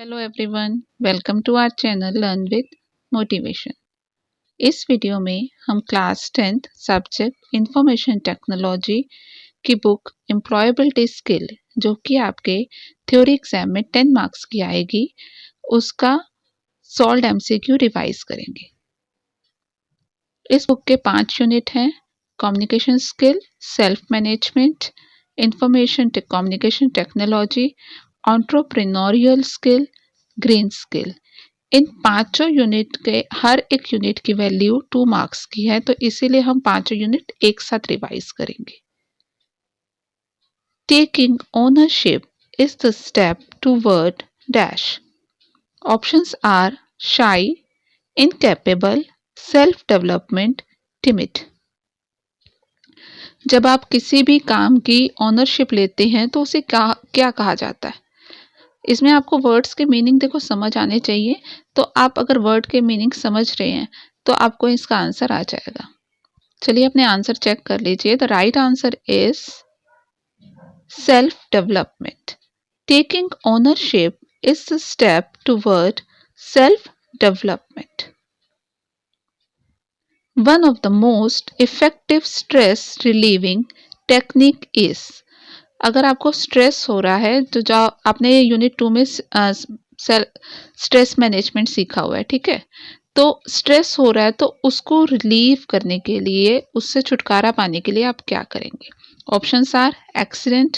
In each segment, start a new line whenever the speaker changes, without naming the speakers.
Hello everyone, welcome to our channel learn with motivation. इस video में हम class 10th subject information technology की book employability skill, जो कि आपके थ्योरी एग्जाम में 10 मार्क्स की आएगी, उसका सॉल्व्ड एमसीक्यू रिवाइज करेंगे। इस बुक के 5 यूनिट हैं: communication skill, self management, information communication technology, entrepreneurial skill, green skill. इन पांचों यूनिट के हर एक यूनिट की वैल्यू 2 मार्क्स की है, तो इसीलिए हम पांचों यूनिट एक साथ रिवाइज करेंगे। Taking ownership is the step toward dash. Options are shy, incapable, self development, timid. जब आप किसी भी काम की ओनरशिप लेते हैं तो उसे क्या कहा जाता है? इसमें आपको वर्ड्स के मीनिंग देखो समझ आने चाहिए, तो आप अगर वर्ड के मीनिंग समझ रहे हैं तो आपको इसका आंसर आ जाएगा। चलिए अपने आंसर चेक कर लीजिए। The right answer is self development. Taking ownership is the step toward self development. One of the most effective stress relieving technique is. अगर आपको स्ट्रेस हो रहा है तो जो आपने यूनिट 2 में स्ट्रेस मैनेजमेंट सीखा हुआ है, ठीक है, तो स्ट्रेस हो रहा है तो उसको रिलीव करने के लिए, उससे छुटकारा पाने के लिए आप क्या करेंगे? Options are accident,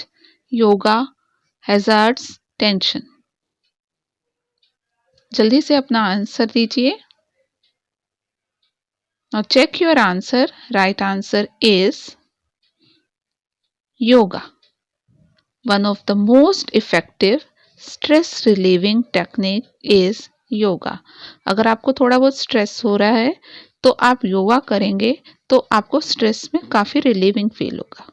yoga, hazards, tension. जल्दी से अपना आंसर दीजिए। Now check your answer. Right answer is yoga. One of the most effective stress relieving technique is yoga. अगर आपको थोड़ा बहुत स्ट्रेस हो रहा है तो आप योगा करेंगे तो आपको स्ट्रेस में काफी रिलीविंग फील होगा।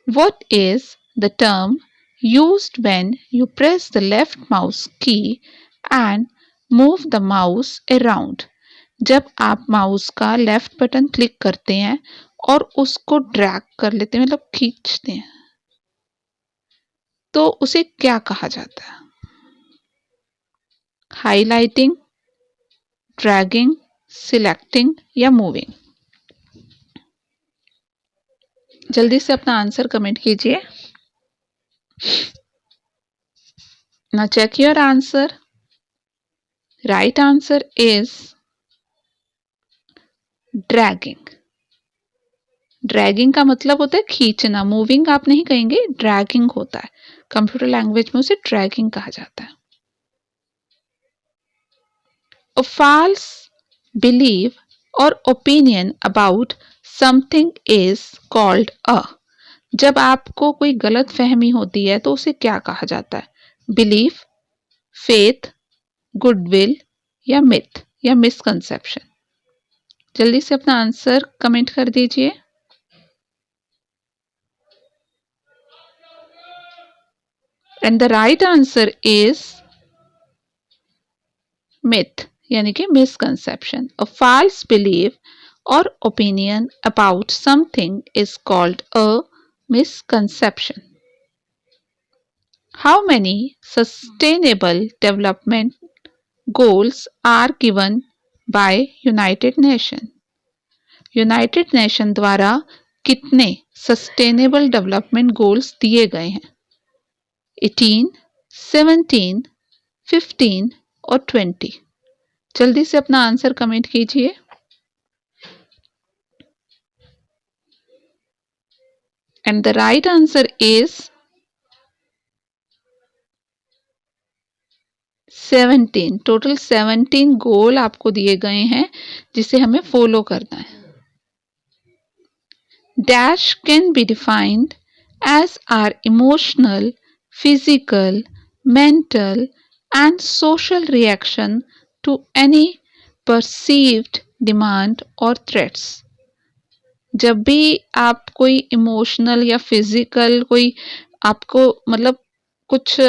What is the term used when you press the left mouse key and move the mouse around? जब आप माउस का लेफ्ट बटन क्लिक करते हैं और उसको ड्रैग कर लेते हैं, मतलब खींचते हैं, तो उसे क्या कहा जाता है? हाईलाइटिंग, ड्रैगिंग, सिलेक्टिंग या मूविंग? जल्दी से अपना आंसर कमेंट कीजिए। Now check your answer. Right answer is dragging. Dragging का मतलब होता है खींचना। मूविंग आप नहीं कहेंगे, ड्रैगिंग होता है। कंप्यूटर लैंग्वेज में उसे ड्रैगिंग कहा जाता है। A false belief or opinion about something is called a। जब आपको कोई गलत फहमी होती है तो उसे क्या कहा जाता है? बिलीफ, फेथ, गुडविल या मिथ या मिसकंसेप्शन? जल्दी से अपना आंसर कमेंट कर दीजिए। And the right answer is myth, यानी कि misconception. A false belief or opinion about something is called a misconception. How many sustainable development goals are given by United Nations? United Nations द्वारा कितने sustainable development goals दिए गए हैं? 18, 17, 15 और 20? जल्दी से अपना आंसर कमेंट कीजिए। And the right answer is 17। Total 17 goal आपको दिए गए हैं जिसे हमें फॉलो करना है। Dash can be defined as are emotional, physical, mental and social reaction to any perceived demand or threats. जब भी आप कोई इमोशनल या फिजिकल कोई आपको मतलब कुछ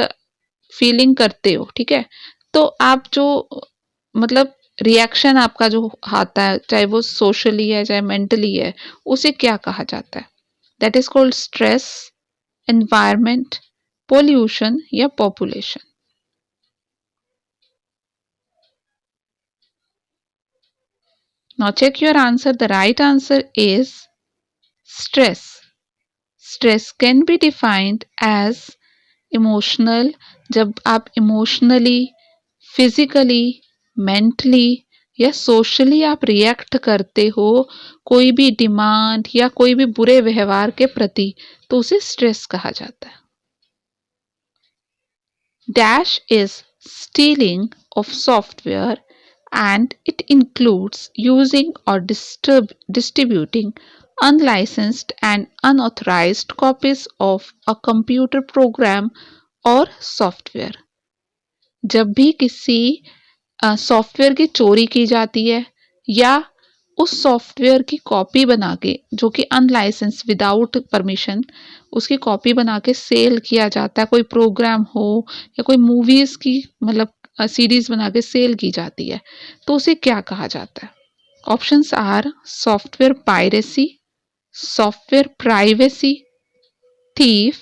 फीलिंग करते हो, ठीक है, तो आप जो मतलब रिएक्शन आपका जो आता है, चाहे वो सोशली है चाहे मेंटली है, उसे क्या कहा जाता है? That is called stress, environment, pollution या population. Now check your answer. The right answer is stress. Stress can be defined as emotional, जब आप इमोशनली, फिजिकली, मेंटली या सोशली आप रिएक्ट करते हो कोई भी डिमांड या कोई भी बुरे व्यवहार के प्रति, तो उसे स्ट्रेस कहा जाता है. Dash is stealing of software and it includes using or distributing unlicensed and unauthorized copies of a computer program or software. जब भी किसी सॉफ्टवेयर की चोरी की जाती है या उस सॉफ्टवेयर की कॉपी बना के, जो कि अनलाइसेंस विदाउट परमिशन, उसकी कॉपी बना के सेल किया जाता है, कोई प्रोग्राम हो या कोई मूवीज की मतलब सीरीज बना के सेल की जाती है, तो उसे क्या कहा जाता है? Options are software piracy, software privacy, thief,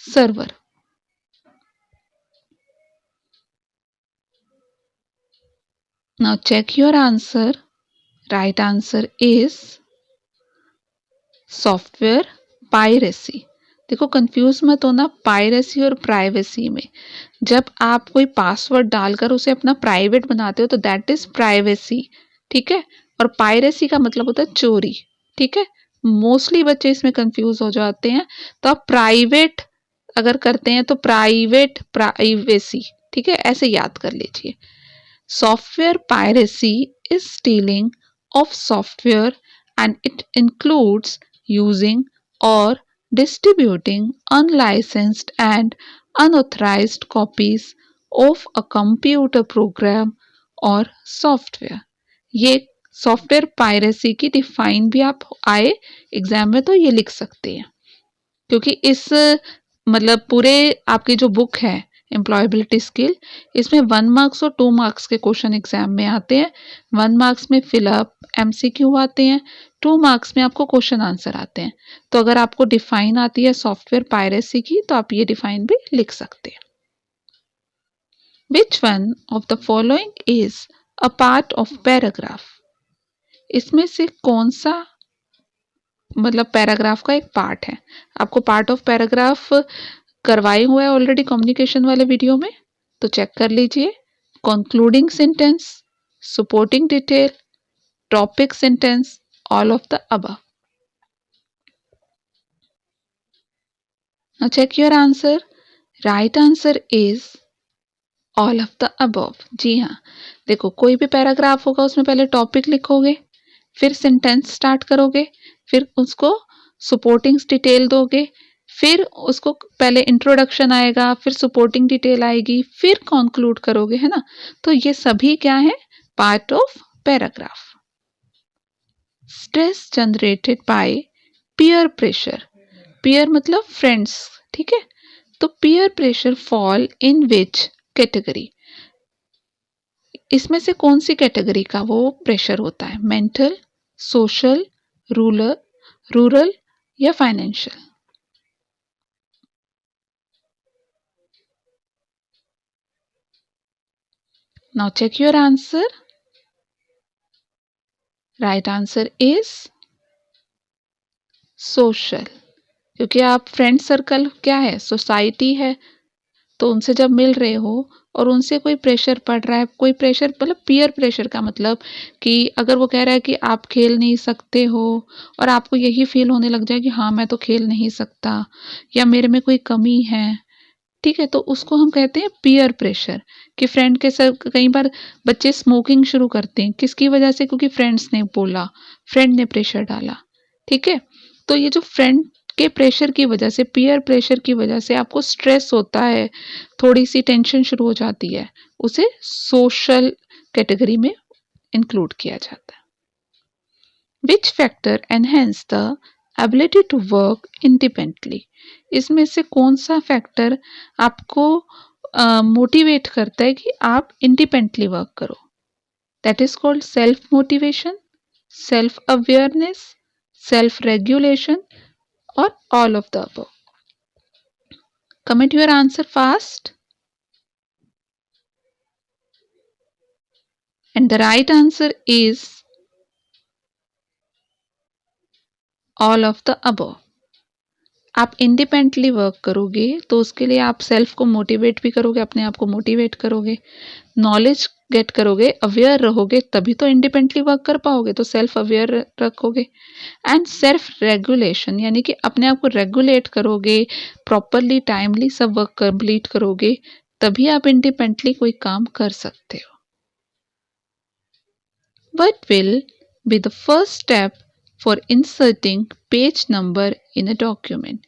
server. Now check your answer. Right answer is software piracy. देखो कंफ्यूज मत होना पायरेसी और प्राइवेसी में. जब आप कोई पासवर्ड डालकर उसे अपना प्राइवेट बनाते हो तो दैट इज प्राइवेसी, ठीक है. और पायरेसी का मतलब होता है चोरी, ठीक है. मोस्टली बच्चे इसमें कंफ्यूज हो जाते हैं. तो आप प्राइवेट अगर करते हैं तो प्राइवेट प्राइवेसी, ठीक है, ऐसे याद कर लीजिए. Software piracy is stealing of software and it includes using or distributing unlicensed and unauthorized copies of a computer program or software. ये सॉफ्टवेयर पायरेसी की डिफाइन भी आप आए एग्जाम में तो ये लिख सकते हैं, क्योंकि इस मतलब पूरे आपकी जो बुक है एम्प्लॉयबिलिटी स्किल, इसमें 1 मार्क्स और 2 मार्क्स के क्वेश्चन एग्जाम में आते हैं. 1 मार्क्स में फिलअप एमसीक्यू आते हैं, 2 मार्क्स में आपको क्वेश्चन आंसर आते हैं. तो अगर आपको डिफाइन आती है सॉफ्टवेयर पायरेसी की तो आप ये डिफाइन भी लिख सकते हैं. Which one of the following is a part of paragraph. इसमें से कौन सा मतलब पैराग्राफ का एक पार्ट है? आपको पार्ट ऑफ पैराग्राफ करवाए हुआ है ऑलरेडी कम्युनिकेशन वाले वीडियो में, तो चेक कर लीजिए. Concluding sentence, supporting detail, topic sentence, all of the above. Now check your answer. Right answer is all of the above. जी हाँ, देखो कोई भी पैराग्राफ होगा उसमें पहले टॉपिक लिखोगे, फिर सेंटेंस स्टार्ट करोगे, फिर उसको सपोर्टिंग डिटेल दोगे, फिर उसको पहले इंट्रोडक्शन आएगा, फिर सपोर्टिंग डिटेल आएगी, फिर कंक्लूड करोगे, है ना. तो ये सभी क्या है? Part of paragraph. Stress generated by peer pressure. Peer मतलब फ्रेंड्स, ठीक है. तो peer pressure fall in which category. इसमें से कौन सी कैटेगरी का वो प्रेशर होता है? मेंटल, सोशल, रूरल या financial. Now check your answer. Right answer is social. क्योंकि आप फ्रेंड सर्कल क्या है? सोसाइटी है. तो उनसे जब मिल रहे हो और उनसे कोई प्रेशर पड़ रहा है, कोई प्रेशर मतलब पीयर प्रेशर का मतलब कि अगर वो कह रहा है कि आप खेल नहीं सकते हो और आपको यही फील होने लग जाए कि हाँ मैं तो खेल नहीं सकता या मेरे में कोई कमी है, ठीक है, तो उसको हम कहते हैं पीयर प्रेशर. कि फ्रेंड के साथ कई बार बच्चे स्मोकिंग शुरू करते हैं, किसकी वजह से? क्योंकि फ्रेंड्स ने बोला, फ्रेंड ने प्रेशर डाला, ठीक है. तो ये जो फ्रेंड के प्रेशर की वजह से, पीयर प्रेशर की वजह से आपको स्ट्रेस होता है, थोड़ी सी टेंशन शुरू हो जाती है, उसे सोशल कैटेगरी में इंक्लूड किया जाता है. Which factor enhance the ability to work independently. इसमें से कौन सा फैक्टर आपको मोटिवेट करता है कि आप इंडिपेंडेंटली वर्क करो? That is called self motivation, self awareness, self regulation or all of the above. Comment your answer fast. And the right answer is all of the above. आप independently work करोगे तो उसके लिए आप self को motivate भी करोगे, अपने आप को मोटिवेट करोगे, नॉलेज गेट करोगे, अवेयर रहोगे, तभी तो इंडिपेंडेंटली वर्क कर पाओगे, तो सेल्फ अवेयर रखोगे। एंड सेल्फ रेगुलेशन यानी कि अपने आप को रेगुलेट करोगे, प्रॉपरली टाइमली सब वर्क कंप्लीट करोगे, तभी आप इंडिपेंडेंटली कोई काम कर सकते हो। What will be the first step for inserting page number in a document?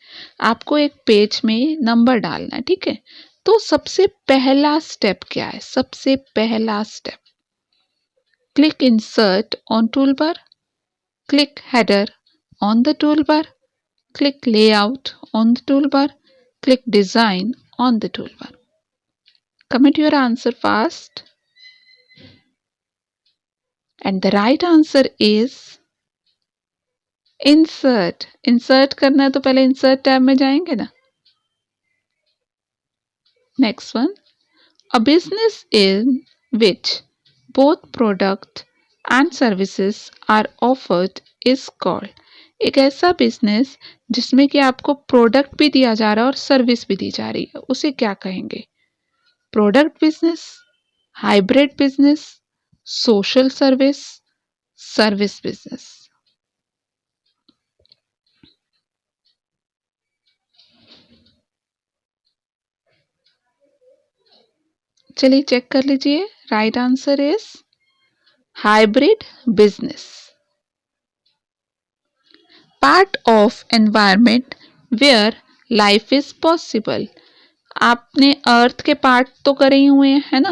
आपको एक पेज में नंबर डालना है, ठीक है? तो सबसे पहला स्टेप क्या है? सबसे पहला step, click insert on tool bar, click header on the tool bar, click layout on the toolbar, click design on the toolbar. Comment your answer fast. And the right answer is insert. Insert करना है तो पहले insert tab में जाएंगे ना. Next one. A business in which both product and services are offered is called. एक ऐसा business जिसमें कि आपको प्रोडक्ट भी दिया जा रहा है और सर्विस भी दी जा रही है, उसे क्या कहेंगे? Product business, hybrid business, social service, service business. चलिए चेक कर लीजिए, right answer is hybrid business. Part of environment where life is possible. आपने अर्थ के पार्ट तो करे ही हुए हैं ना,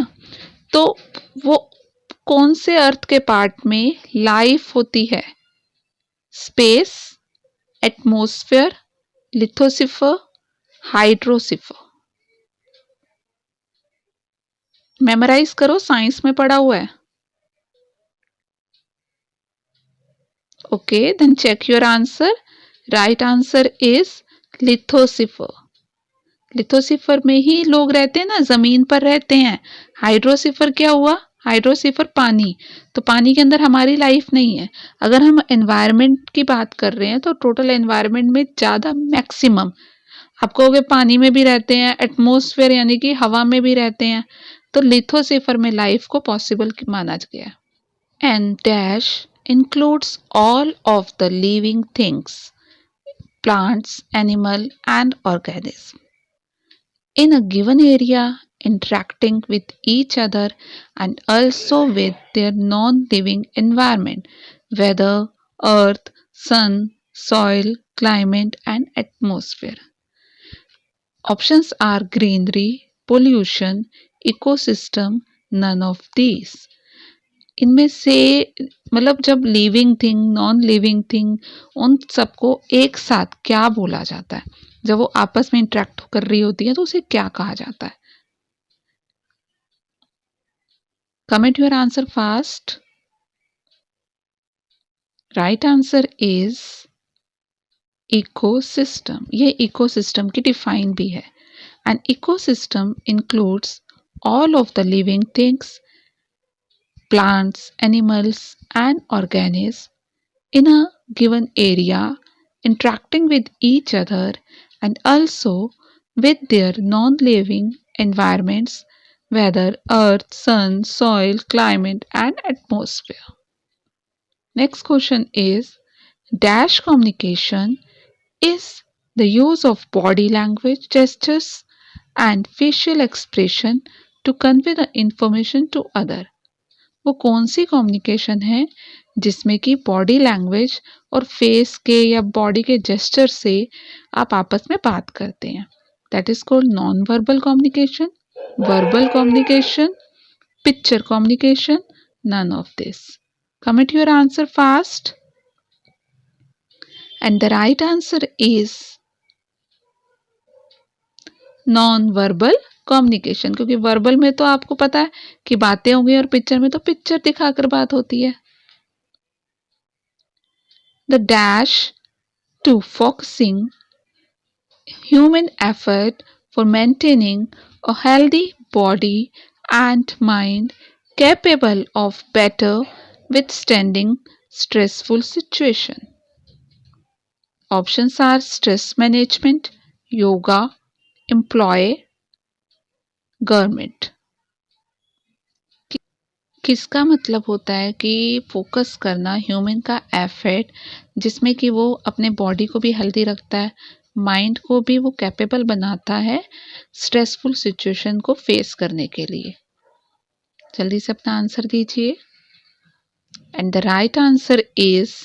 तो वो कौन से अर्थ के पार्ट में लाइफ होती है? Space, atmosphere, lithosphere, hydrosphere. Memorise करो, साइंस में पढ़ा हुआ है। Okay, then check your answer. Right answer is lithosphere. Lithosphere में ही लोग रहते हैं ना, जमीन पर रहते हैं। हाइड्रोस्फीयर क्या हुआ? हाइड्रोस्फीयर पानी, तो पानी के अंदर हमारी लाइफ नहीं है। अगर हम एनवायरनमेंट की बात कर रहे हैं तो टोटल एनवायरनमेंट में ज़्यादा मैक्सिमम आप कहोगे पानी में भी रहते हैं, एटमॉस्फेयर यानी कि हवा में भी रहते हैं, तो लिथोस्फीयर में लाइफ को पॉसिबल माना गया। And dash includes all of the living things, plants, animal and organism in a given area, interacting with each other and also with their non-living environment, weather, earth, sun, soil, climate and atmosphere. Options are greenery, pollution, ecosystem, none of these. इनमें से मतलब जब living thing, non living thing, उन सबको एक साथ क्या बोला जाता है? जब वो आपस में इंटरेक्ट कर रही होती है तो उसे क्या कहा जाता है? Comment your answer fast. Right answer is ecosystem. ये इकोसिस्टम की डिफाइन भी है। And ecosystem includes all of the living things, plants, animals, and organisms in a given area, interacting with each other and also with their non-living environments, weather, earth, sun, soil, climate, and atmosphere. Next question is, dash communication is the use of body language, gestures, and facial expression to convey the information to other. वो कौन सी communication है जिसमें कि body language और face के या body के gesture से आप आपस में बात करते हैं? That is called non verbal communication, verbal communication, picture communication, none of this. Comment your answer fast. And the right answer is non verbal communication, क्योंकि वर्बल में तो आपको पता है कि बातें होंगी और पिक्चर में तो पिक्चर दिखाकर बात होती है। The dash to focusing human effort for maintaining a healthy body and mind capable of better withstanding stressful situation. Options are stress management, yoga, employ, government. किसका मतलब होता है कि फोकस करना ह्यूमन का एफर्ट, जिसमें कि वो अपने बॉडी को भी हेल्दी रखता है, माइंड को भी वो कैपेबल बनाता है स्ट्रेसफुल सिचुएशन को फेस करने के लिए। जल्दी से अपना आंसर दीजिए। And the right answer is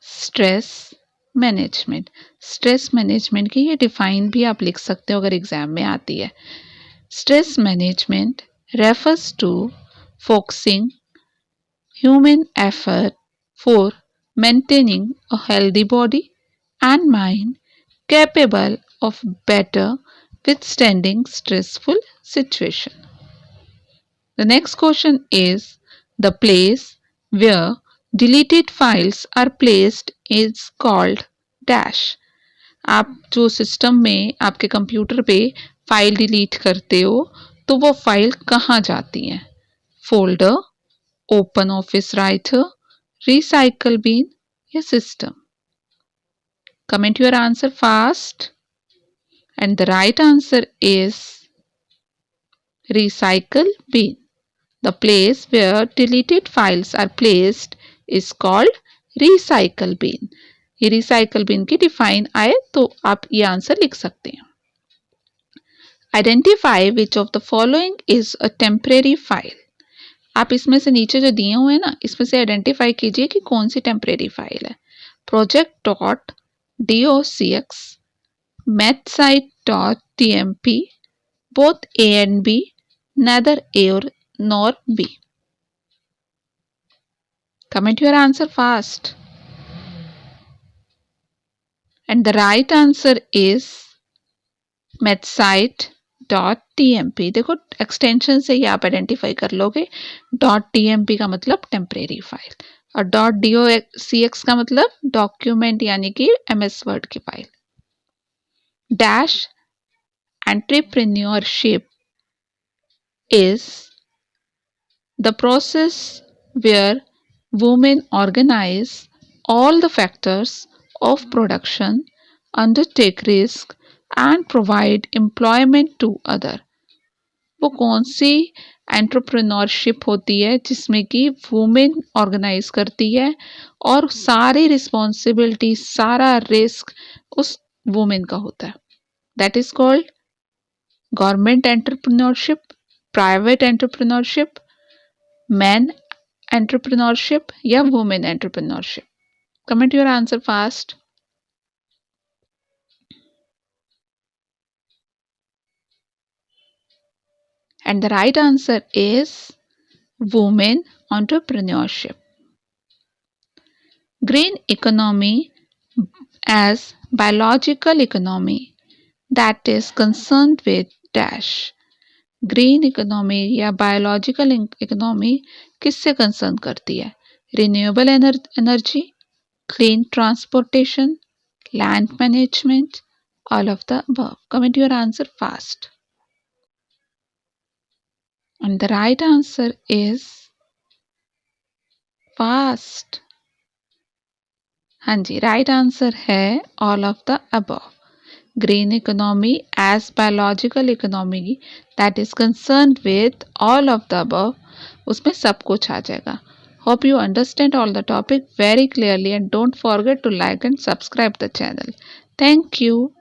stress management. Stress management की ये डिफाइन भी आप लिख सकते हो अगर एग्जाम में आती है। Stress management refers to focusing human effort for maintaining a healthy body and mind capable of better withstanding stressful situation. The next question is the place where deleted files are placed is called dash. आप जो system में आपके computer पे file delete करते हो तो वो file कहाँ जाती हैं? Folder, open office writer, recycle bin या system? Comment your answer fast. And the right answer is recycle bin. The place where deleted files are placed is called recycle bin. ये recycle bin की define आए तो आप ये answer लिख सकते हैं। Identify which of the following is a temporary file. आप इसमें से नीचे जो दिए हुए हैं ना, इसमें से आइडेंटिफाई कीजिए कि कौन सी टेम्परेरी फाइल है। Project dot docx, mathsite dot tmp, both A and B, neither A or nor B. Comment your answer fast. And the right answer is mathsite.tmp। देखो एक्सटेंशन से ही आप आइडेंटिफाई कर लोगे। .tmp का मतलब टेम्परेरी फाइल और .docx का मतलब डॉक्यूमेंट यानी कि MS वर्ड की file. Dash entrepreneurship is the process where women organize all the factors of production, undertake risk and provide employment to other। वो कौन सी एंटरप्रेन्योरशिप होती है जिसमें कि वुमेन ऑर्गेनाइज करती है और सारी रिस्पॉन्सिबिलिटी, सारा रिस्क उस वुमेन का होता है? That is called government entrepreneurship, private entrepreneurship, man entrepreneurship या women entrepreneurship? Comment your answer fast. And the right answer is women entrepreneurship. Green economy as biological economy that is concerned with dash। Green economy या biological economy किससे concern करती है? Renewable energy, clean transportation, land management, all of the above. Comment your answer fast. And the right answer is fast। हाँ जी, right answer है all of the above. Green economy as biological economy that is concern with all of the above, उसमें सब कुछ आ जाएगा। Hope you understand all the topic very clearly and don't forget to like and subscribe the channel. Thank you.